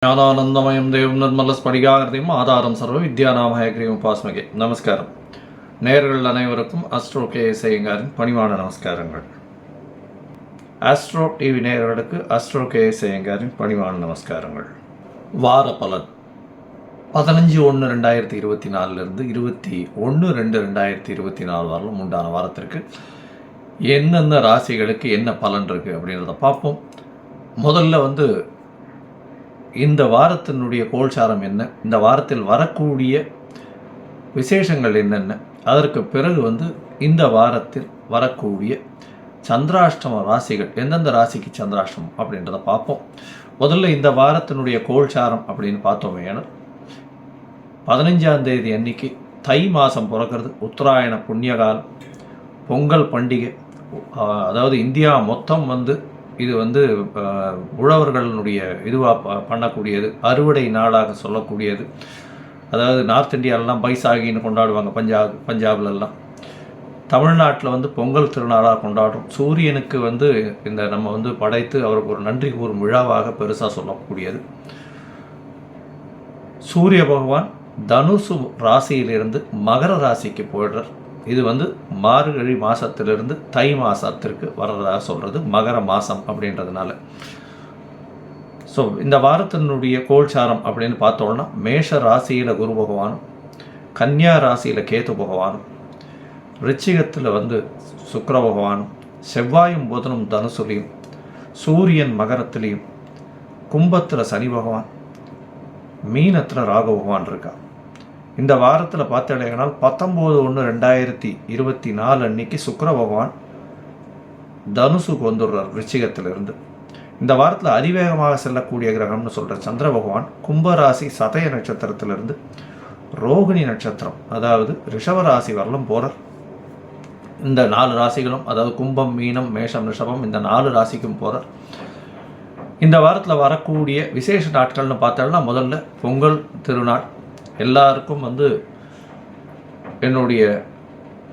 ஞானானந்தமயம் தேவம் நிர்மலஸ்படிகாகிருதியும் ஆதாரம் சர்வ வித்யாநாமயக்ரீவம் உபாஸ்மகே. நமஸ்காரம். நேயர்கள் அனைவருக்கும் ஆஸ்ட்ரோ கேஎஸ் ஐயங்காரின் பணிவான நமஸ்காரங்கள். ஆஸ்ட்ரோ டிவி நேயர்களுக்கு ஆஸ்ட்ரோ கேஎஸ் ஐயங்காரின் பணிவான நமஸ்காரங்கள். வார பலன் 15/1/2024 21/2/2024 வரலும் உண்டான வாரத்திற்கு எந்தெந்த ராசிகளுக்கு என்ன பலன் இருக்குது அப்படின்றத பார்ப்போம். முதல்ல இந்த வாரத்தினுடைய கோல்சாரம் என்ன, இந்த வாரத்தில் வரக்கூடிய விசேஷங்கள் என்னென்ன, அதற்கு பிறகு இந்த வாரத்தில் வரக்கூடிய சந்திராஷ்டம ராசிகள் எந்தெந்த ராசிக்கு சந்திராஷ்டமம் அப்படின்றத பார்ப்போம். முதல்ல இந்த வாரத்தினுடைய கோல்சாரம் அப்படின்னு பார்த்தோமே, ஏன்னா 15ஆம் தேதி அன்னைக்கு தை மாதம் பிறக்கிறது, உத்தராயண புண்ணியகாலம், பொங்கல் பண்டிகை. அதாவது இந்தியா மொத்தம் இது உழவர்களுடைய இதுவாக பண்ணக்கூடியது, அறுவடை நாளாக சொல்லக்கூடியது. அதாவது நார்த் இந்தியாவிலலாம் பைசாகின்னு கொண்டாடுவாங்க, பஞ்சாப்லெல்லாம். தமிழ்நாட்டில் பொங்கல் திருநாளாக கொண்டாடுறோம். சூரியனுக்கு இந்த நம்ம படைத்து அவருக்கு ஒரு நன்றி கூறும் விழாவாக பெருசாக சொல்லக்கூடியது. சூரிய பகவான் தனுசு ராசியிலிருந்து மகர ராசிக்கு போயிடுறார். இது மார்கழி மாதத்திலிருந்து தை மாதத்திற்கு வர்றதாக சொல்கிறது, மகர மாதம் அப்படின்றதுனால. ஸோ இந்த வாரத்தினுடைய கோல்சாரம் அப்படின்னு பார்த்தோம்னா, மேஷ ராசியில் குரு பகவானும், கன்னியா ராசியில் கேது பகவானும், ரிச்சிகத்தில் சுக்கிர பகவானும், செவ்வாயும் புதனும் தனுசுலையும், சூரியன் மகரத்திலையும், கும்பத்தில் சனி பகவான், மீனத்தில் ராகு பகவான் இருக்கா. இந்த வாரத்தில் பார்த்தீங்கன்னா 19/1/2024 அன்னைக்கு சுக்கிர பகவான் தனுசுக்கு வந்துடுறார் ரிச்சிகத்திலிருந்து. இந்த வாரத்தில் அதிவேகமாக செல்லக்கூடிய கிரகம்னு சொல்கிற சந்திர பகவான் கும்பராசி சதய நட்சத்திரத்திலிருந்து ரோகிணி நட்சத்திரம், அதாவது ரிஷபராசி வரலும் போகிறார். இந்த 4 ராசிகளும், அதாவது கும்பம், மீனம், மேஷம், ரிஷபம், இந்த 4 ராசிக்கும் போகிறார். இந்த வாரத்தில் வரக்கூடிய விசேஷ நாட்கள்னு பார்த்தோம்னா, முதல்ல பொங்கல் திருநாள். எல்லாருக்கும் என்னுடைய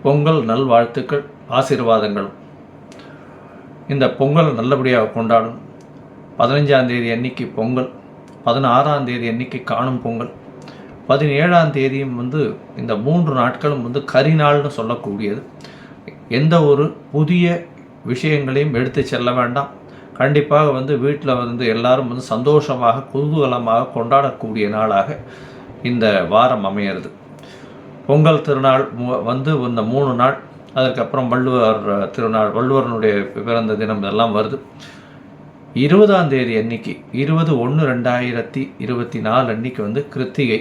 பொங்கல் நல்வாழ்த்துக்கள், ஆசீர்வாதங்களும். இந்த பொங்கல் நல்லபடியாக கொண்டாடும். 15ஆம் தேதி அன்னைக்கு பொங்கல், 16ஆம் தேதி அன்னைக்கு காணும் பொங்கல், 17ஆம் தேதியும் இந்த 3 நாட்களும் கரிநாள்னு சொல்லக்கூடியது. எந்த ஒரு புதிய விஷயங்களையும் எடுத்து செல்ல வேண்டாம். கண்டிப்பாக வீட்டில் எல்லாரும் சந்தோஷமாக குதூகலமாக கொண்டாடக்கூடிய நாளாக இந்த வாரம் அமையிறது. பொங்கல் திருநாள் இந்த 3 நாள், அதற்கப்புறம் வள்ளுவர் திருநாள், வள்ளுவரனுடைய பிறந்த தினம் இதெல்லாம் வருது. 20ஆம் தேதி அன்னைக்கு 20/1/2024 அன்னைக்கு கிருத்திகை,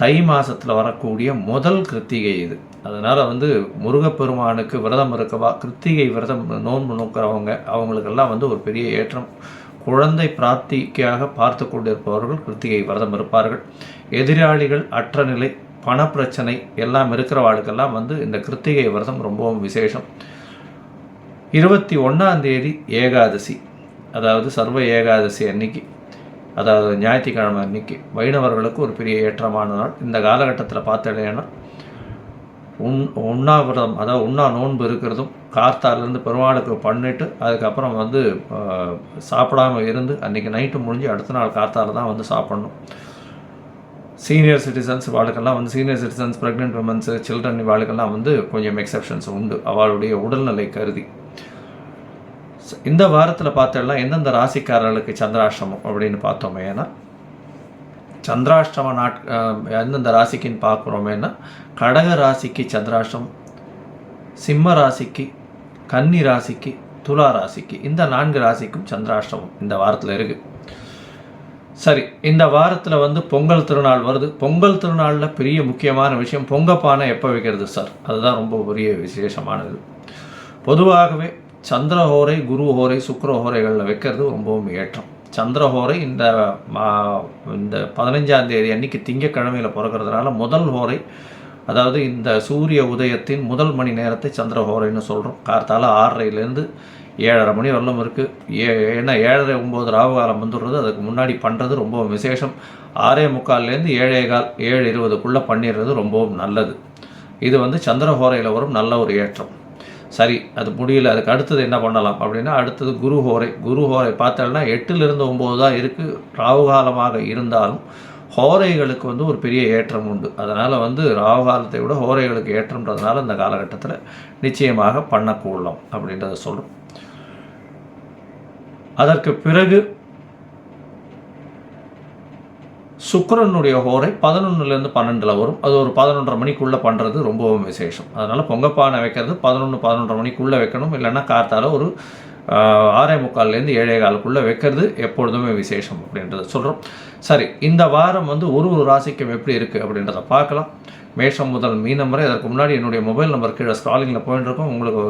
தை மாதத்தில் வரக்கூடிய முதல் கிருத்திகை இது. அதனால் முருகப்பெருமானுக்கு விரதம் இருக்கவா, கிருத்திகை விரதம் நோன்பு நோக்கிறவங்க, அவங்களுக்கெல்லாம் ஒரு பெரிய ஏற்றம். குழந்தை பிராப்திக்காக பார்த்து கொண்டிருப்பவர்கள் கிருத்திகை விரதம் இருப்பார்கள். எதிராளிகள் அற்ற நிலை, பணப்பிரச்சனை எல்லாம் இருக்கிறவாளுக்கெல்லாம் இந்த கிருத்திகை விரதம் ரொம்பவும் விசேஷம். 21ஆம் தேதி ஏகாதசி, அதாவது சர்வ ஏகாதசி அன்னைக்கு, அதாவது ஞாயிற்றுக்கிழமை அன்னைக்கு வைணவர்களுக்கு ஒரு பெரிய ஏற்றமான நாள். இந்த காலகட்டத்தில் பார்த்தீங்கன்னா உண்ணாவிரதம், அதாவது உண்ணா நோன்பு இருக்கிறதும், கார்த்தாலேருந்து பெருமாளுக்கு பண்ணிட்டு அதுக்கப்புறம் சாப்பிடாமல் இருந்து அன்றைக்கி நைட்டு முடிஞ்சு அடுத்த நாள் கார்த்தால தான் சாப்பிட்ணும். சீனியர் சிட்டிசன்ஸ் வாழ்க்கெல்லாம் senior citizens, pregnant womens, children வாழ்க்கெல்லாம் கொஞ்சம் எக்ஸப்ஷன்ஸ் உண்டு, அவளுடைய உடல்நிலை கருதி. இந்த வாரத்தில் பார்த்தோம்னா எந்தெந்த ராசிக்காரர்களுக்கு சந்திராஷ்டமம் அப்படின்னு பார்த்தோமேனா, சந்திராஷ்டம எந்தெந்த ராசிக்குன்னு பார்க்குறோமேனா, கடக ராசிக்கு சந்திராஷ்டமம், சிம்ம ராசிக்கு, கன்னி ராசிக்கு, துலா ராசிக்கு, இந்த 4 ராசிக்கும் சந்திராஷ்டமம் இந்த வாரத்தில் இருக்குது. சரி, இந்த வாரத்தில் பொங்கல் திருநாள் வருது. பொங்கல் திருநாளில் பெரிய முக்கியமான விஷயம், பொங்கப்பானை எப்போ வைக்கிறது சார், அதுதான் ரொம்ப பெரிய விசேஷமானது. பொதுவாகவே சந்திரஹோரை, குருஹோரை, சுக்கிரஹோரைகளில் வைக்கிறது ரொம்பவும் ஏற்றம். சந்திரஹோரை இந்த 15ஆம் தேதி அன்னைக்கு திங்கக்கிழமையில் பிறக்கிறதுனால முதல் ஹோரை, அதாவது இந்த சூரிய உதயத்தின் முதல் மணி நேரத்தை சந்திரஹோரைன்னு சொல்கிறோம். கார்த்தால 6:30லேருந்து 7:30 மணி வரலும் இருக்குது. ஏன்னா 7:30-9 ராவு காலம் வந்துடுறது, அதுக்கு முன்னாடி பண்ணுறது ரொம்ப விசேஷம். 6:45லேருந்து 7:15, 7:20க்குள்ளே பண்ணிடுறது ரொம்பவும் நல்லது. இது சந்திரஹோரையில் வரும் நல்ல ஒரு ஏற்றம். சரி அது முடியல, அதுக்கு அடுத்தது என்ன பண்ணலாம் அப்படின்னா, அடுத்தது குரு ஹோரை. குரு ஹோரை பார்த்தோம்னா 8லிருந்து 9 தான் இருக்குது. ராகு காலமாக இருந்தாலும் ஹோரைகளுக்கு வந்து ஒரு பெரிய ஏற்றம் உண்டு. அதனால் வந்து ராகு காலத்தை விட ஹோரைகளுக்கு ஏற்றம்ன்றதுனால இந்த காலகட்டத்தில் நிச்சயமாக பண்ணக்கூடலாம் அப்படின்றத சொல்கிறோம். அதற்கு பிறகு சுக்கிரனுடைய ஹோரை 11லேருந்து 12 வரும். அது ஒரு 11:30 மணிக்குள்ளே பண்ணுறது ரொம்பவும் விசேஷம். அதனால் பொங்கப்பானை வைக்கிறது 11:30 மணிக்குள்ளே வைக்கணும். இல்லைன்னா கார்த்தால ஒரு 6:45லேருந்து 7:15 வைக்கிறது எப்பொழுதுமே விசேஷம் அப்படின்றத சொல்கிறோம். சரி, இந்த வாரம் வந்து ஒரு ராசிக்கும் எப்படி இருக்குது அப்படின்றத பார்க்கலாம். மேஷம் முதல் மீனம் வரை. அதற்கு முன்னாடி என்னுடைய மொபைல் நம்பர் கீழே ஸ்க்ராலிங்கில் போயிட்டு இருக்கோம். உங்களுக்கு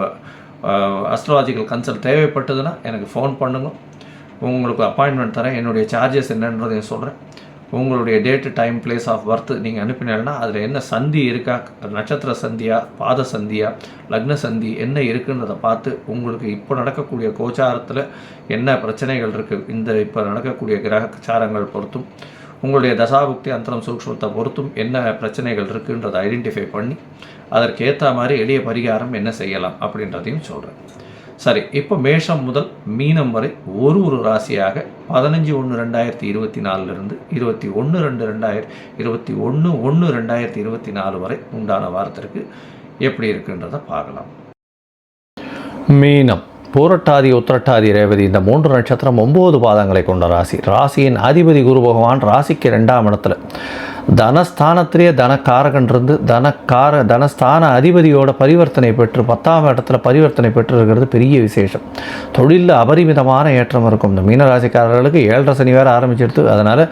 அஸ்ட்ராலஜிக்கல் கன்சல்ட் தேவைப்பட்டதுன்னா எனக்கு ஃபோன் பண்ணுங்க. உங்களுக்கு அப்பாயின்மெண்ட் தரேன். என்னுடைய சார்ஜஸ் என்னன்றதையும் சொல்கிறேன். உங்களுடைய date, time, place of birth நீங்கள் அனுப்பினீங்கன்னா அதில் என்ன சந்தி இருக்கா, நட்சத்திர சந்தியா, பாத சந்தியா, லக்ன சந்தி என்ன இருக்குன்றதை பார்த்து உங்களுக்கு இப்போ நடக்கக்கூடிய கோச்சாரத்தில் என்ன பிரச்சனைகள் இருக்குது, இந்த இப்போ நடக்கக்கூடிய கிரகச்சாரங்கள் பொறுத்தும் உங்களுடைய தசாபுக்தி அந்தரம் சூக்ஷ்மத்தை பொறுத்தும் என்ன பிரச்சனைகள் இருக்குன்றதை ஐடென்டிஃபை பண்ணி அதற்கேற்ற மாதிரி எளிய பரிகாரம் என்ன செய்யலாம் அப்படின்றதையும் சொல்கிறேன். சரி, இப்போ மேஷம் முதல் மீனம் வரை ஒரு ராசியாக 15/1/2024 21/2/2024 வரை உண்டான வாரத்திற்கு எப்படி இருக்குன்றதை பார்க்கலாம். மீனம் பூரட்டாதி, உத்திரட்டாதி, ரேவதி இந்த 3 நட்சத்திரம் 9 பாதங்களை கொண்ட ராசி. ராசியின் அதிபதி குரு பகவான் ராசிக்கு 2ஆம் இடத்துல தனஸ்தானத்திலேயே தனக்காரகன் இருந்து தனஸ்தான அதிபதியோட பரிவர்த்தனை பெற்று 10ஆம் இடத்துல பரிவர்த்தனை பெற்று இருக்கிறது பெரிய விசேஷம். தொழிலில் அபரிமிதமான ஏற்றம் இருக்கும். இந்த மீனராசிக்காரர்களுக்கு 7.5 சனி வேறு ஆரம்பிச்சிடுது. அதனால்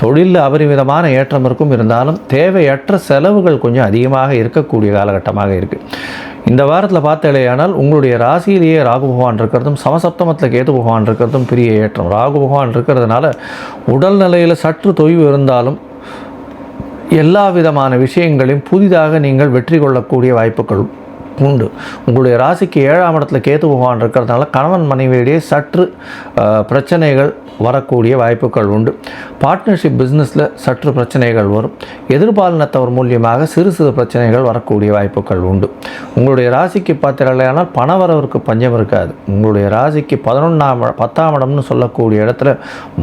தொழிலில் அபரிமிதமான ஏற்றம் இருக்கும். இருந்தாலும் தேவையற்ற செலவுகள் கொஞ்சம் அதிகமாக இருக்கக்கூடிய காலகட்டமாக இருக்குது. இந்த வாரத்தில் பார்த்தேலையானால் உங்களுடைய ராசியிலேயே ராகு பகவான் இருக்கிறதும் சமசப்தமத்தில் கேது பகவான் இருக்கிறதும் பெரிய ஏற்றம். ராகு பகவான் இருக்கிறதுனால உடல்நிலையில் சற்று தொய்வு இருந்தாலும் எல்லா விதமான விஷயங்களையும் புதிதாக நீங்கள் வெற்றி கொள்ளக்கூடிய வாய்ப்புகள் உண்டு. உங்களுடைய ராசிக்கு 7ஆம் இடத்துல கேது பகவான் இருக்கிறதுனால கணவன் மனைவியிடையே சற்று பிரச்சனைகள் வரக்கூடிய வாய்ப்புகள் உண்டு. பார்ட்னர்ஷிப் பிஸ்னஸில் சற்று பிரச்சனைகள் வரும். எதிர்பாலினத்தவர் மூலியமாக சிறு சிறு பிரச்சனைகள் வரக்கூடிய வாய்ப்புகள் உண்டு. உங்களுடைய ராசிக்கு பார்த்தீர்களானால் பணவரவிற்கு பஞ்சம் இருக்காது. உங்களுடைய ராசிக்கு 10ஆம் இடம்னு சொல்லக்கூடிய இடத்துல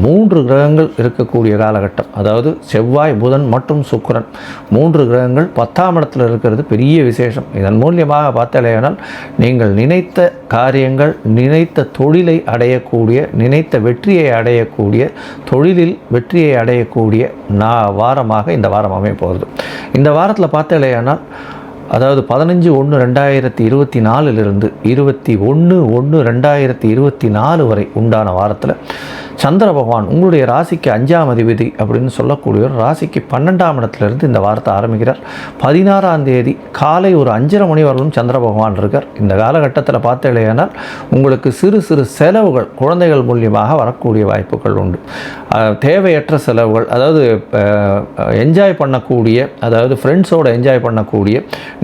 3 கிரகங்கள் இருக்கக்கூடிய காலகட்டம். அதாவது செவ்வாய், புதன் மற்றும் சுக்கிரன் 3 கிரகங்கள் 10ஆம் இடத்துல இருக்கிறது பெரிய விசேஷம். இதன் மூலியமாக பார்த்தீர்களானால் நீங்கள் நினைத்த காரியங்கள், நினைத்த தொழிலை அடையக்கூடிய, நினைத்த வெற்றியை அடையக்கூடிய, தொழிலில் வெற்றியை அடையக்கூடிய வாரமாக இந்த வாரம் அமைய போகிறது. இந்த வாரத்தில் பார்த்தீர்களானால் அதாவது 15/1/2024 21/1/2024 வரை உண்டான வாரத்தில் சந்திர பகவான் உங்களுடைய ராசிக்கு 5ஆம் அதிபதி அப்படின்னு சொல்லக்கூடியவர் ராசிக்கு 12ஆம் இடத்துலேருந்து இந்த வாரத்தை ஆரம்பிக்கிறார். 16ஆம் தேதி காலை ஒரு 5:30 மணி வரலும் சந்திர பகவான் இருக்கார். இந்த காலகட்டத்தில் பார்த்தீங்கன்னா உங்களுக்கு சிறு சிறு செலவுகள் குழந்தைகள் மூலியமாக வரக்கூடிய வாய்ப்புகள் உண்டு. தேவையற்ற செலவுகள், அதாவது என்ஜாய் பண்ணக்கூடிய, அதாவது ஃப்ரெண்ட்ஸோடு என்ஜாய் பண்ணக்கூடிய,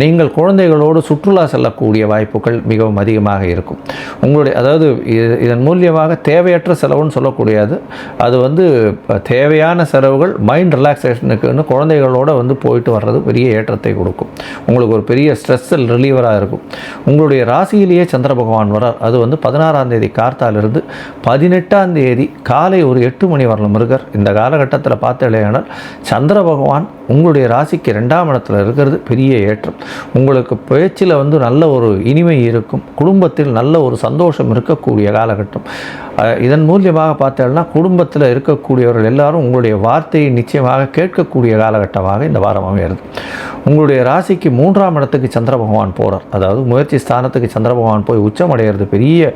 நீங்கள் குழந்தைகளோடு சுற்றுலா செல்லக்கூடிய வாய்ப்புகள் மிகவும் அதிகமாக இருக்கும். உங்களுடைய அதாவது இதன் மூலியமாக தேவையற்ற செலவுன்னு சொல்லக்கூடியது, அது வந்து தேவையான செலவுகள் மைண்ட் ரிலாக்ஸேஷனுக்குன்னு குழந்தைகளோடு வந்து போயிட்டு வர்றது பெரிய ஏற்றத்தை கொடுக்கும். உங்களுக்கு ஒரு பெரிய ஸ்ட்ரெஸ்ஸில் ரிலீவராக இருக்கும். உங்களுடைய ராசியிலேயே சந்திர பகவான் வரார். அது வந்து 16ஆம் தேதி கார்த்தாலிருந்து 18ஆம் தேதி காலை ஒரு 8 மணி வரலும் இருக்கார். இந்த காலகட்டத்தில் பார்த்தீங்கன்னா சந்திர பகவான் உங்களுடைய ராசிக்கு 2ஆம் இடத்துல இருக்கிறது பெரிய ஏற்றம். உங்களுக்கு பேச்சில் வந்து நல்ல ஒரு இனிமை இருக்கும். குடும்பத்தில் நல்ல ஒரு சந்தோஷம் இருக்கக்கூடிய காலகட்டம். இதன் மூலியமாக பார்த்தீங்கன்னா குடும்பத்தில் இருக்கக்கூடியவர்கள் எல்லாரும் உங்களுடைய வார்த்தையை நிச்சயமாக கேட்கக்கூடிய காலகட்டமாக இந்த வாரம் அமைகிறது. உங்களுடைய ராசிக்கு 3ஆம் இடத்துக்கு சந்திர பகவான் போகிறார். அதாவது முயற்சி ஸ்தானத்துக்கு சந்திர பகவான் போய் உச்சமடைகிறது பெரிய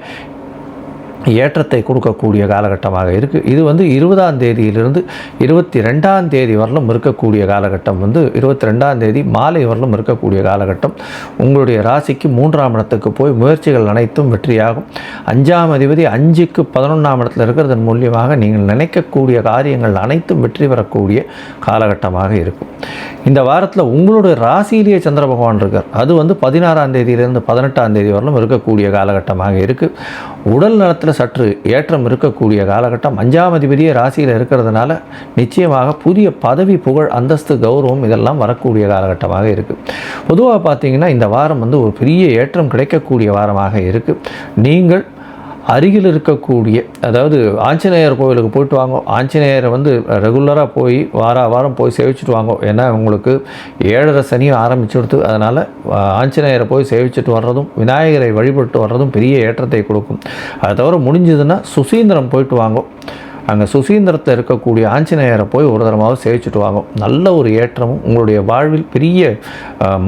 ஏற்றத்தை கொடுக்கக்கூடிய காலகட்டமாக இருக்குது. இது வந்து 20ஆம் தேதியிலிருந்து 22ஆம் தேதி வரலும் இருக்கக்கூடிய காலகட்டம், வந்து 22ஆம் தேதி மாலை வரலும் இருக்கக்கூடிய காலகட்டம். உங்களுடைய ராசிக்கு 3ஆம் இடத்துக்கு போய் முயற்சிகள் அனைத்தும் வெற்றியாகும். 5ஆம் அதிபதி 5க்கு 11ஆம் இடத்துல இருக்கிறதன் மூலியமாக நீங்கள் நினைக்கக்கூடிய காரியங்கள் அனைத்தும் வெற்றி பெறக்கூடிய காலகட்டமாக இருக்கும். இந்த வாரத்தில் உங்களுடைய ராசியிலேயே சந்திர பகவான் இருக்கார். அது வந்து 16ஆம் தேதியிலிருந்து 18ஆம் தேதி வரலும் இருக்கக்கூடிய காலகட்டமாக இருக்குது. உடல் நலத்தில் சற்று ஏற்றம் இருக்கக்கூடிய காலகட்டம். 5ஆம் அதிபதியே ராசியில் இருக்கிறதுனால நிச்சயமாக புதிய பதவி, புகழ், அந்தஸ்து, கௌரவம் இதெல்லாம் வரக்கூடிய காலகட்டமாக இருக்குது. பொதுவாக பார்த்தீங்கன்னா இந்த வாரம் ஒரு பெரிய ஏற்றம் கிடைக்கக்கூடிய வாரமாக இருக்குது. நீங்கள் அருகில் இருக்கக்கூடிய, அதாவது ஆஞ்சநேயர் கோவிலுக்கு போயிட்டு வாங்க. ஆஞ்சநேயரை ரெகுலராக போய் வாரம் போய் சேவிச்சுட்டு வாங்க. ஏன்னா உங்களுக்கு 7.5 சனியும் ஆரம்பிச்சுடுத்து. அதனால் ஆஞ்சநேயரை போய் சேவிச்சுட்டு வர்றதும், விநாயகரை வழிபட்டு வர்றதும் பெரிய ஏற்றத்தை கொடுக்கும். அதை தவிர முடிஞ்சதுன்னா சுசீந்திரம் போயிட்டு வாங்க. அங்கே சுசீந்திரத்தில் இருக்கக்கூடிய ஆஞ்சநேயரை போய் ஒரு தரமாக சேவிச்சுட்டு வாங்க. நல்ல ஒரு ஏற்றமும் உங்களுடைய வாழ்வில் பெரிய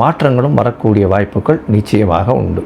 மாற்றங்களும் வரக்கூடிய வாய்ப்புகள் நிச்சயமாக உண்டு.